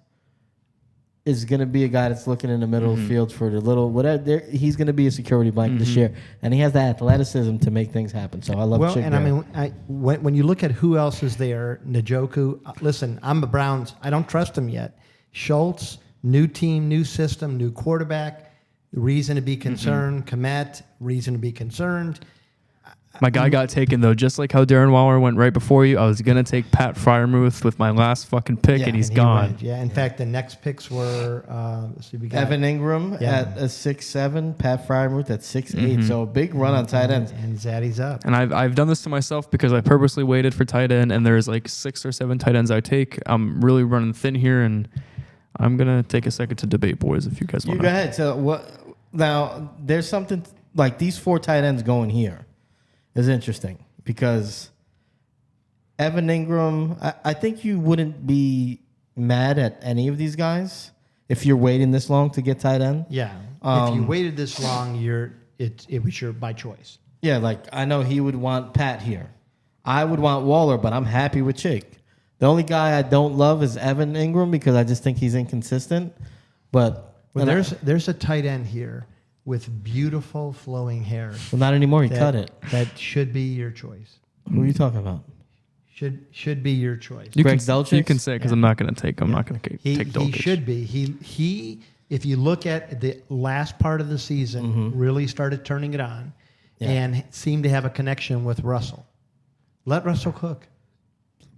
is going to be a guy that's looking in the middle of the field for the little whatever. He's going to be a security blanket this year, and he has the athleticism to make things happen. So I love Well, Chig and there. I mean, when you look at who else is there, Njoku. Listen, I'm a Browns. I don't trust him yet. Schultz, new team, new system, new quarterback. Reason to be concerned. Komet, reason to be concerned. My guy got taken though, just like how Darren Waller went right before you. I was gonna take Pat Fryermuth with my last fucking pick, and he's he gone. went. Yeah, in fact, the next picks were. Let's see, we got Evan Ingram Yeah. at a 6'7", Pat Fryermuth at 6'8". So a big run on tight ends. and Zaddy's up. And I've done this to myself because I purposely waited for tight end, and there's like 6 or 7 tight ends I take. I'm really running thin here, and I'm gonna take a second to debate, boys, if you guys You want. go ahead. So what? Now there's something like these 4 tight ends going here is interesting because Evan Ingram. I think you wouldn't be mad at any of these guys if you're waiting this long to get tight end. Yeah, if you waited this long, it was your by choice. Yeah, like I know he would want Pat here. I would want Waller, but I'm happy with Chick. The only guy I don't love is Evan Ingram because I just think he's inconsistent. But Well, there's a tight end here with beautiful flowing hair. well, not anymore. He that, cut it. That should be your choice. Who are you talking about? Should be your choice. You Greg can, Dulcich? you can say because I'm not gonna take. I'm not gonna take He Dulcich. should be. He. If you look at the last part of the season, really started turning it on, and seemed to have a connection with Russell. Let Russell cook.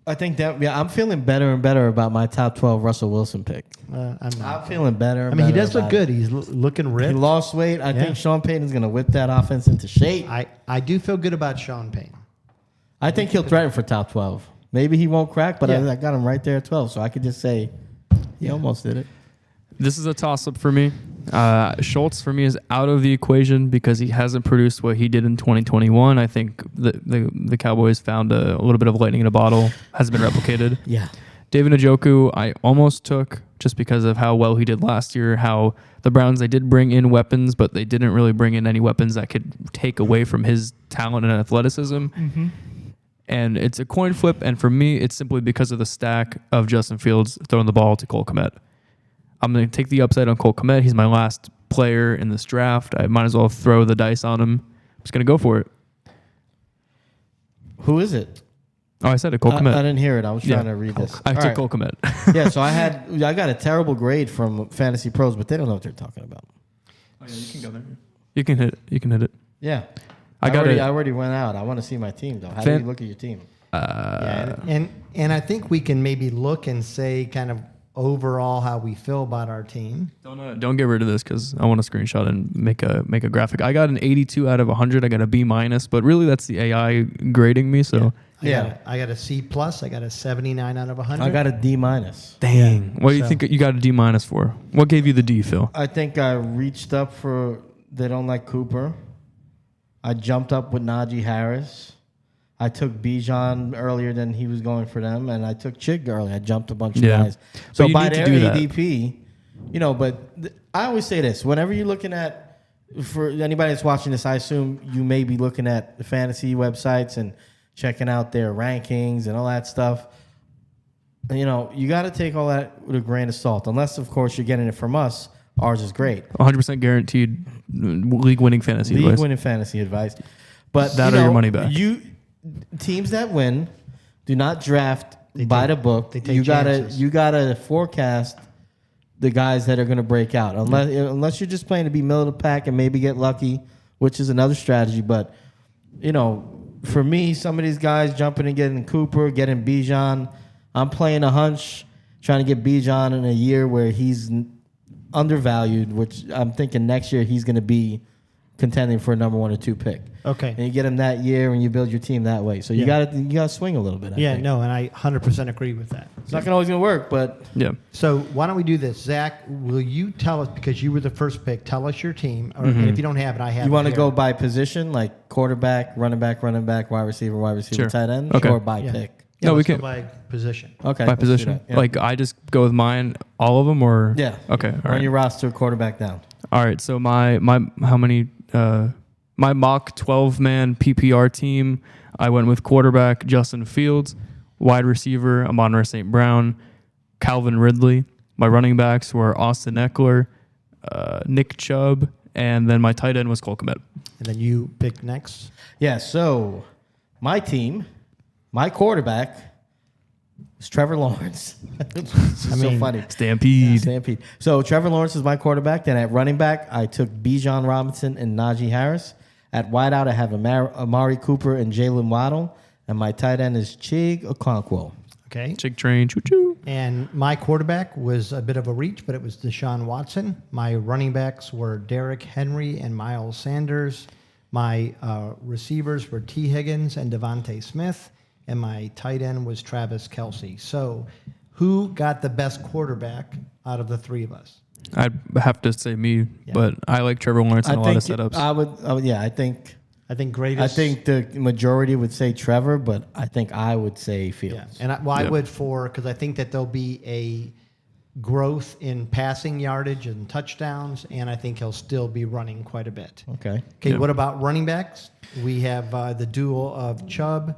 I think that I'm feeling better and better about my top 12 Russell Wilson pick. I'm not. I'm feeling better. I mean, he does look good. He's looking He ripped. lost weight. I think Sean Payton's going to whip that offense into shape. I do feel good about Sean Payton. I think he'll threaten for top 12. Maybe he won't crack, but Yeah. I got him right there at 12, so I could just say he almost did it. This is a toss-up for me. Schultz for me is out of the equation because he hasn't produced what he did in 2021. I think the Cowboys found a little bit of lightning in a bottle. Hasn't been replicated. Yeah. David Njoku, I almost took just because of how well he did last year, how the Browns, they did bring in weapons, but they didn't really bring in any weapons that could take away from his talent and athleticism. And it's a coin flip, and for me, it's simply because of the stack of Justin Fields throwing the ball to Cole Kmet. I'm going to take the upside on Cole Kmet. He's my last player in this draft. I might as well throw the dice on him. I'm just going to go for it. Who is it? Oh, I said it, Cole I Kmet. didn't hear it. I was Yeah. trying to read this. I All took right. Cole Kmet. Yeah, so I got a terrible grade from Fantasy Pros, but they don't know what they're talking about. Oh, yeah, you can go there. You can hit it. You can hit it. Yeah. I got it. I already went out. I want to see my team, though. How do Fan- you look at your team? And I think we can maybe look and say kind of overall how we feel about our team. Don't get rid of this because I want to screenshot and make a graphic. I got an 82 out of 100. I got a B minus, but really that's the AI grading me. So I got a C plus. I got a 79 out of 100. I got a D minus. dang. What do you So- think you got a D minus for? What gave you the D, Phil? I think I reached up for they don't like Cooper. I jumped up with Najee Harris. I took Bijan earlier than he was going for them, and I took Chig early. I jumped a bunch of Yeah. guys. But So you by need to their do that. ADP, I always say this. Whenever you're looking at, for anybody that's watching this, I assume you may be looking at the fantasy websites and checking out their rankings and all that stuff. You got to take all that with a grain of salt, unless, of course, you're getting it from us. ours is great. 100% guaranteed league-winning fantasy advice. League winning fantasy advice. But That or your money back. Teams that win do not draft by the book. they take You chances. gotta forecast the guys that are gonna break out. Unless you're just playing to be middle of the pack and maybe get lucky, which is another strategy. But for me, some of these guys jumping and getting Cooper, getting Bijan, I'm playing a hunch, trying to get Bijan in a year where he's undervalued, which I'm thinking next year he's going to be contending for a number 1 or 2 pick. Okay. And you get him that year and you build your team that way. So you gotta swing a little bit. I think. No, and I 100% agree with that. It's not always going to work, but Yeah. So why don't we do this? Zach, will you tell us, because you were the first pick, tell us your team. Or, and if you don't have it, I have you it want to here. go by position, like quarterback, running back, wide receiver, Sure. tight end, Okay. or by Yeah. pick? Yeah, No, we let's go can- by position. Okay. By let's do position. that. Yeah. Like, I just go with mine, all of them, or? Yeah. Okay. All On right. your roster, quarterback down. All right. So my how many? My mock 12-man PPR team. I went with quarterback Justin Fields, wide receiver Amon-Ra St. Brown, Calvin Ridley. My running backs were Austin Eckler, Nick Chubb, and then my tight end was Cole Kmet. And then you pick next. Yeah, so my team, my quarterback is Trevor Lawrence. It's so funny. Stampede. Stampede. So Trevor Lawrence is my quarterback. Then at running back, I took Bijan Robinson and Najee Harris. At wideout, I have Amari Cooper and Jalen Waddle. And my tight end is Chig Okonkwo. Okay. Chick train. Choo choo. And my quarterback was a bit of a reach, but it was Deshaun Watson. My running backs were Derrick Henry and Miles Sanders. My receivers were T. Higgins and Devontae Smith. And my tight end was Travis Kelce. So who got the best quarterback out of the three of us? I'd have to say me, but I like Trevor Lawrence in a lot of setups. I think Greatest. the majority would say Trevor, but I think I would say Fields. Yeah. And I would because I think that there'll be a growth in passing yardage and touchdowns, and I think he'll still be running quite a bit. Okay. Okay, what about running backs? We have the duo of Chubb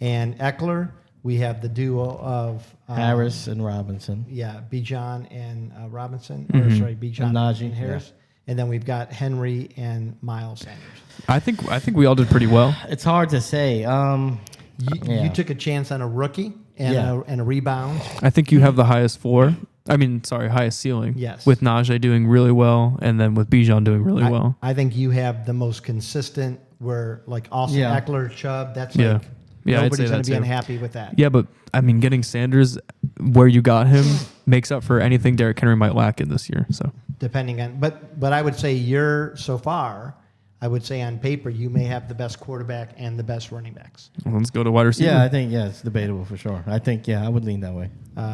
and Eckler. We have the duo of Harris and Robinson. Yeah, Bijan and Robinson. Mm-hmm. Or sorry, Bijan And Najee, and Harris. And then we've got Henry and Miles Sanders. I think we all did pretty well. It's hard to say. You took a chance on a rookie and a rebound. I think you have the highest floor. Highest ceiling. Yes. With Najee doing really well, and then with Bijan doing really well. I think you have the most consistent. Where like Austin Eckler, Chubb. That's Yeah. like Yeah, I'd say nobody's going that to be too. unhappy with that. Yeah, but I mean, getting Sanders where you got him makes up for anything Derrick Henry might lack in this year. So Depending on, but I would say I would say on paper you may have the best quarterback and the best running backs. let's go to wide receiver. Yeah, I think it's debatable for sure. I think I would lean that way.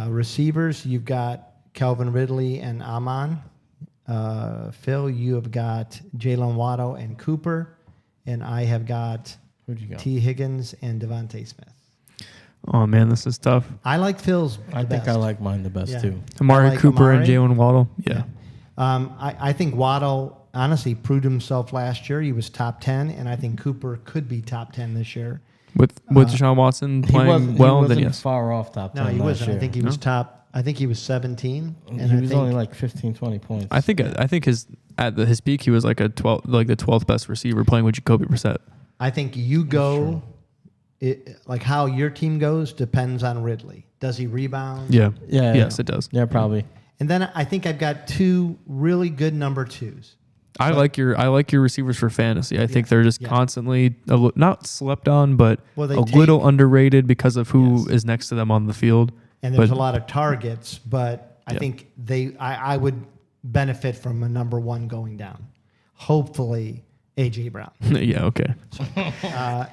Receivers, you've got Calvin Ridley and Amon. Phil, you have got Jalen Waddle and Cooper, and I have got Who'd you go? T. Higgins and Devontae Smith. Oh man, this is tough. I like Phil's. I think I like mine the best Yeah. too. Amari I like Cooper and Amari. Jalen Waddle. Yeah. I think Waddle honestly proved himself last year. He was top 10, and I think Cooper could be top 10 this year. With Deshaun Watson He playing wasn't then yes. far off top 10 No, he last wasn't. year. I think he was top. I think he was 17, and he I was think only like 15, 20 points. I think his peak he was like the 12th best receiver playing with Jacoby Brissett. I think you go. Like how your team goes depends on Ridley. Does he rebound? Yeah. Yeah. Yes, it does. Yeah, probably. And then I think I've got two really good number twos. I like your receivers for fantasy. I think they're just constantly not slept on, but Well, they a take- little underrated because of who is next to them on the field. And there's But- a lot of targets, but I think I would benefit from a number one going down. Hopefully, A.J. Brown. Yeah. Okay.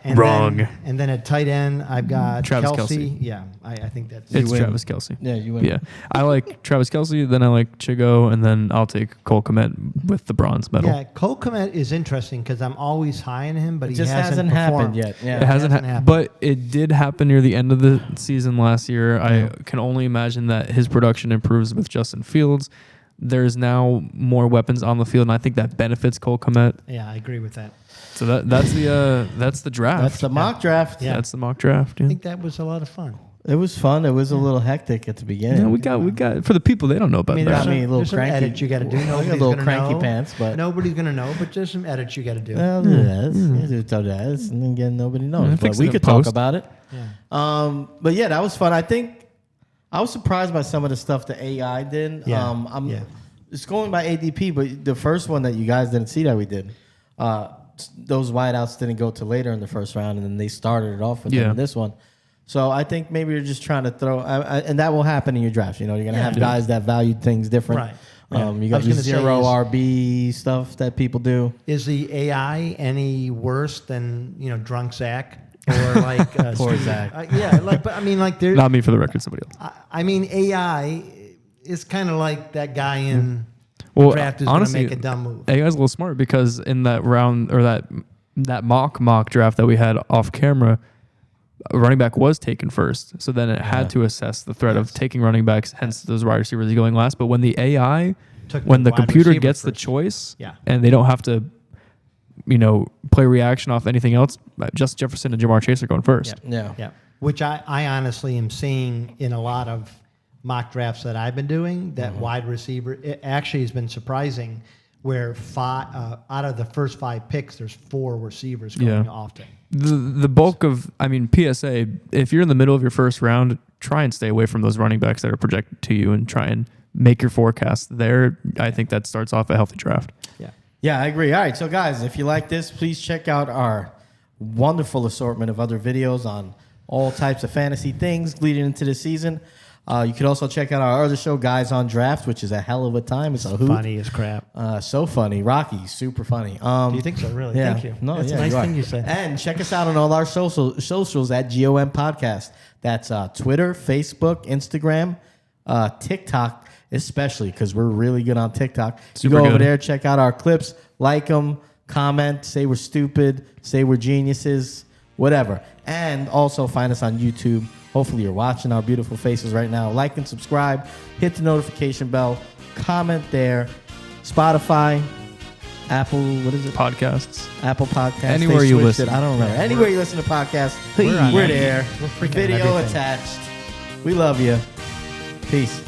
And Wrong. And then at tight end, I've got Travis Kelsey. Kelce. Yeah, I think that's It's win. Travis Kelce. Yeah, you win. Yeah. I like Travis Kelce. Then I like Chigo, and then I'll take Cole Kmet with the bronze medal. Yeah, Cole Kmet is interesting because I'm always high on him, but It he just hasn't performed. happened yet. Yeah. It hasn't hasn't happened. but it did happen near the end of the season last year. I can only imagine that his production improves with Justin Fields. There's now more weapons on the field, and I think that benefits Cole Kmet. Yeah, I agree with that. So that's the draft. That's the mock draft. Yeah. That's the mock draft. Yeah. I think that was a lot of fun. It was fun. It was a little hectic at the beginning. Yeah, we got for the people they don't know about I mean, that. there's a little some cranky. edits you got to do. I got a Nobody's little gonna cranky know. pants, but Nobody's going to know, but there's some edits you got to do. well, and again, nobody knows. But fix we it in could talk post. about it. Yeah. But yeah, that was fun. I think I was surprised by some of the stuff the AI did. Yeah. It's going by ADP, but the first one that you guys didn't see that we did, those wideouts didn't go to later in the first round, and then they started it off with them in this one. So I think maybe you're just trying to throw, and that will happen in your drafts. You know, you're going to have guys that value things different. Right. You got your zero RB stuff that people do. Is the AI any worse than drunk Zach or like Poor Steve? Zach. But I mean, like there. Not me for the record, somebody else. I mean, AI is kind of like that guy in Well, draft is honestly, going to make a dumb move. AI's a little smart because in that round or that mock draft that we had off camera, a running back was taken first. So then it had to assess the threat of taking running backs, hence those wide receivers going last. But when the AI, when the wide computer receiver gets the first. choice Yeah. and they don't have to, play reaction off anything else, Justin Jefferson and Jamar Chase are going first. Yeah. Which I honestly am seeing in a lot of mock drafts that I've been doing, that wide receiver, it actually has been surprising where out of the first 5 picks, there's 4 receivers going often. The bulk of, PSA, if you're in the middle of your first round, try and stay away from those running backs that are projected to you and try and make your forecast there. I think that starts off a healthy draft. Yeah, I agree. All right, so guys, if you like this, please check out our wonderful assortment of other videos on all types of fantasy things leading into the season. You could also check out our other show, Guys on Draft, which is a hell of a time. It's a hoot. Funny as crap. So funny. Rocky, super funny. Do you think so? Really? Yeah. Thank you. No, That's yeah, a nice you are. thing you said. And check us out on all our socials at GOM Podcast. That's Twitter, Facebook, Instagram, TikTok, especially because we're really good on TikTok. Super you go over good. there, check out our clips, like them, comment, say we're stupid, say we're geniuses, whatever. And also find us on YouTube. Hopefully you're watching our beautiful faces right now. Like and subscribe. Hit the notification bell. Comment there. Spotify, Apple, what is it? Podcasts. Apple Podcasts. Anywhere They you switched listen. it. I don't remember. Anywhere you listen to podcasts, We're on we're everything. there. We're freaking on Video everything. attached. We love you. Peace.